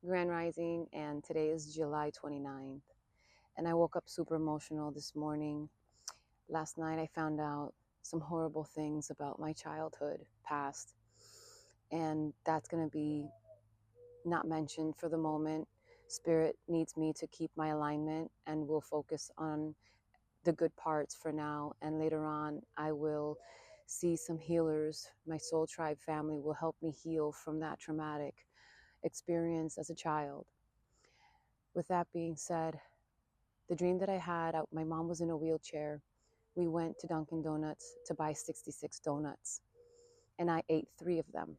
Grand Rising, and today is July 29th. And I woke up super emotional this morning. Last night, I found out some horrible things about my childhood past, and that's going to be not mentioned for the moment. Spirit needs me to keep my alignment, and we'll focus on the good parts for now. And later on, I will see some healers. My soul tribe family will help me heal from that traumatic experience as a child. With that being said, the dream that I had, my mom was in a wheelchair. We went to Dunkin' Donuts to buy 66 donuts, and I ate 3 of them.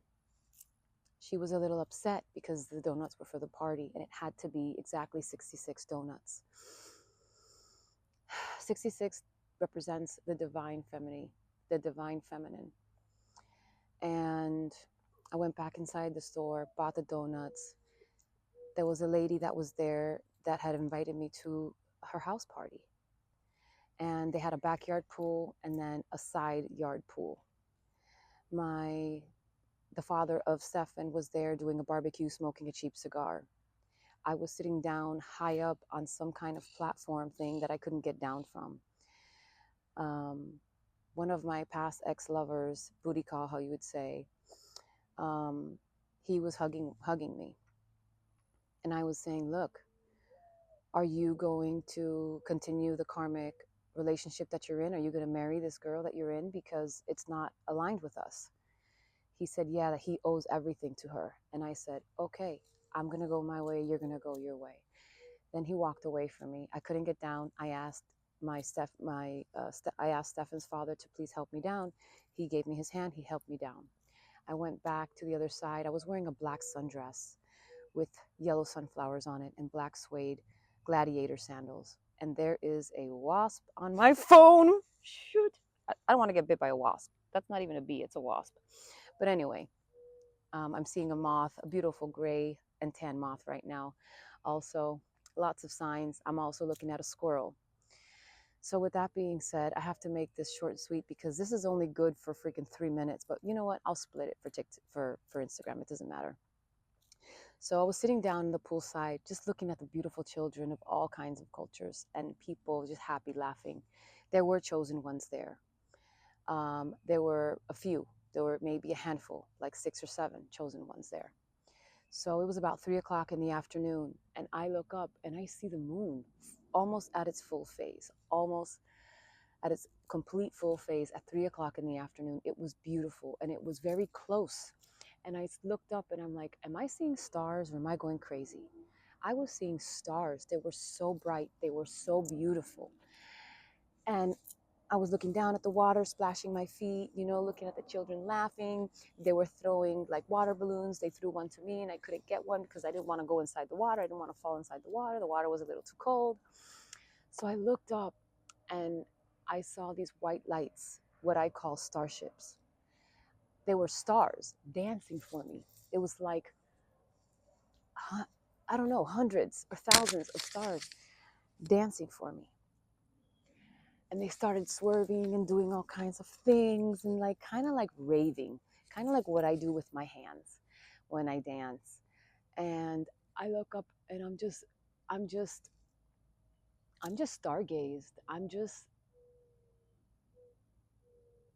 She was a little upset because the donuts were for the party, and it had to be exactly 66 donuts. 66 represents the divine feminine, the divine feminine. And I went back inside the store, bought the donuts. There was a lady that was there that had invited me to her house party. And they had a backyard pool and then a side yard pool. The father of Stefan was there doing a barbecue, smoking a cheap cigar. I was sitting down high up on some kind of platform thing that I couldn't get down from. One of my past ex-lovers, booty call, how you would say, he was hugging me. And I was saying, look, are you going to continue the karmic relationship that you're in? Are you going to marry this girl that you're in? Because it's not aligned with us. He said, yeah, that he owes everything to her. And I said, okay, I'm going to go my way. You're going to go your way. Then he walked away from me. I couldn't get down. I asked I asked Stefan's father to please help me down. He gave me his hand. He helped me down. I went back to the other side. I was wearing a black sundress with yellow sunflowers on it and black suede gladiator sandals. And there is a wasp on my phone. Shoot. I don't want to get bit by a wasp. That's not even a bee, it's a wasp. But anyway, I'm seeing a moth, a beautiful gray and tan moth right now. Also, lots of signs. I'm also looking at a squirrel. So with that being said, I have to make this short and sweet because this is only good for freaking 3 minutes. But you know what? I'll split it for Instagram. It doesn't matter. So I was sitting down in the poolside, just looking at the beautiful children of all kinds of cultures and people just happy laughing. There were chosen ones there. There were a few. There were maybe a handful, like 6 or 7 chosen ones there. So it was about 3 o'clock in the afternoon, and I look up and I see the moon almost at its full phase, almost at its complete full phase at 3 o'clock in the afternoon. It was beautiful and it was very close. And I looked up and I'm like, am I seeing stars or am I going crazy? I was seeing stars. They were so bright. They were so beautiful. And I was looking down at the water, splashing my feet, looking at the children laughing. They were throwing like water balloons. They threw one to me and I couldn't get one because I didn't want to go inside the water. I didn't want to fall inside the water. The water was a little too cold. So I looked up and I saw these white lights, what I call starships. They were stars dancing for me. It was like, I don't know, hundreds or thousands of stars dancing for me. And they started swerving and doing all kinds of things and like kind of like raving, kind of like what I do with my hands when I dance. And I look up and I'm just stargazed.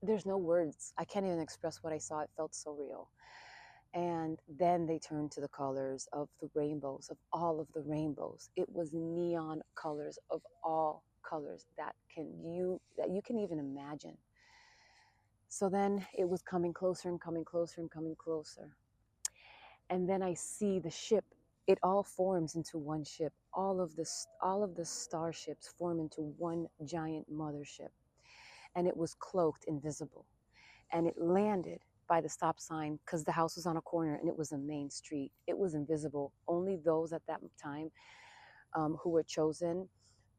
There's no words. I can't even express what I saw. It felt so real. And then they turned to the colors of the rainbows, of all of the rainbows. It was neon colors of all colors that you can even imagine. So then it was coming closer and coming closer and coming closer. And then I see the ship. It all forms into one ship. All of the starships form into one giant mothership. And it was cloaked, invisible. And it landed by the stop sign because the house was on a corner and it was a main street. It was invisible. Only those at that time who were chosen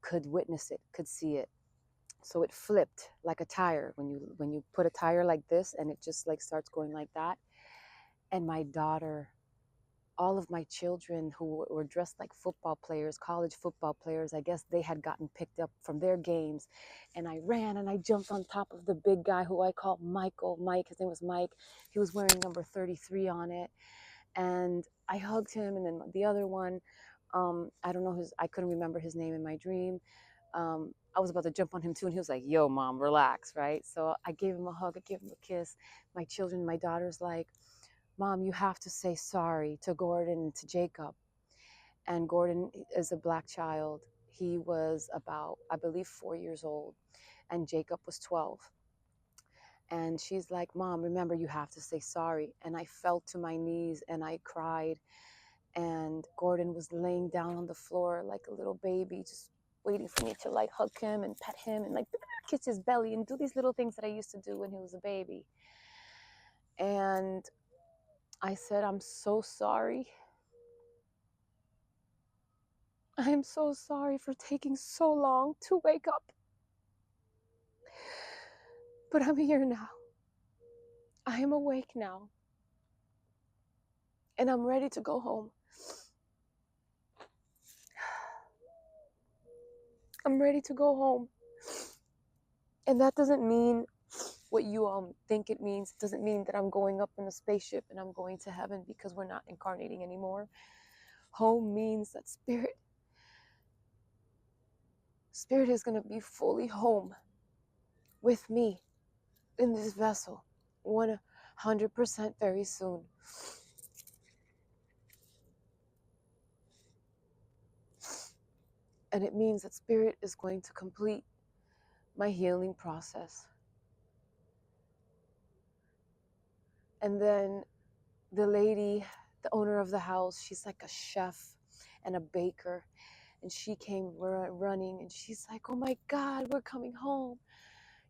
could witness it, could see it. So it flipped like a tire when you put a tire like this and it just like starts going like that. And my daughter, all of my children who were dressed like football players, college football players, I guess they had gotten picked up from their games. And I ran and I jumped on top of the big guy who I call Mike, his name was Mike. He was wearing number 33 on it. And I hugged him, and then the other one, I don't know I couldn't remember his name in my dream. I was about to jump on him too, and he was like, "Yo, mom, relax," right? So I gave him a hug, I gave him a kiss. My children, my daughter's like, "Mom, you have to say sorry to Gordon and to Jacob." And Gordon is a black child. He was about, I believe, 4 years old, and Jacob was 12. And she's like, "Mom, remember, you have to say sorry." And I fell to my knees and I cried. And Gordon was laying down on the floor like a little baby, just waiting for me to like hug him and pet him and like kiss his belly and do these little things that I used to do when he was a baby. And I said, "I'm so sorry. I'm so sorry for taking so long to wake up. But I'm here now. I am awake now. And I'm ready to go home. I'm ready to go home." And that doesn't mean what you think it means. It doesn't mean that I'm going up in a spaceship and I'm going to heaven, because we're not incarnating anymore. Home means that spirit is going to be fully home with me in this vessel 100% very soon. And it means that spirit is going to complete my healing process. And then the lady, the owner of the house, she's like a chef and a baker. And she came running and she's like, "Oh my God, we're coming home.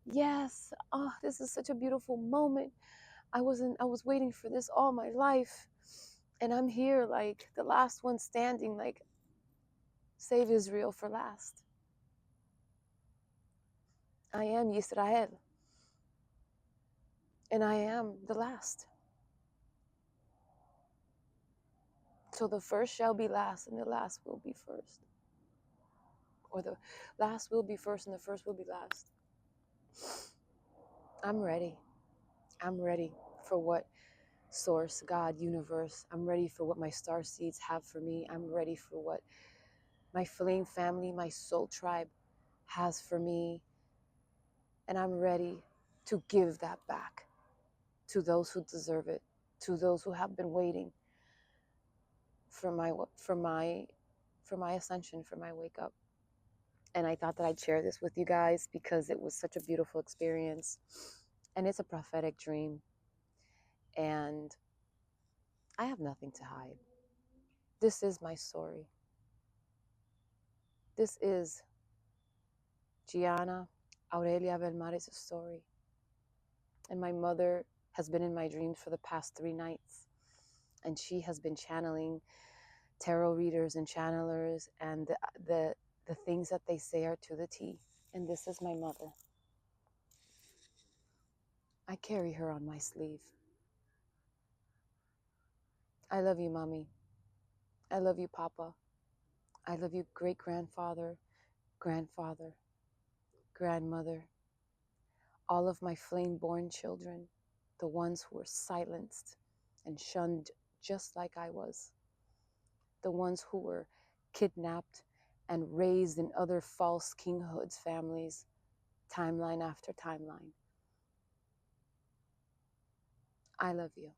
Yes. Oh, this is such a beautiful moment. I was waiting for this all my life. And I'm here like the last one standing, like, save Israel for last. I am Yisrael. And I am the last. So the first shall be last and the last will be first. Or the last will be first and the first will be last." I'm ready. I'm ready for what Source, God, universe, I'm ready for what my star seeds have for me. I'm ready for what my flame family, my soul tribe has for me. And I'm ready to give that back to those who deserve it, to those who have been waiting for my ascension, for my wake up. And I thought that I'd share this with you guys because it was such a beautiful experience. And it's a prophetic dream. And I have nothing to hide. This is my story. This is Gianna Aurelia Belmares' story. And my mother has been in my dreams for the past 3 nights. And she has been channeling tarot readers and channelers, and the things that they say are to the T. And this is my mother. I carry her on my sleeve. I love you, Mommy. I love you, Papa. I love you, great-grandfather, grandfather, grandmother, all of my flame-born children, the ones who were silenced and shunned just like I was, the ones who were kidnapped and raised in other false kinghoods families, timeline after timeline. I love you.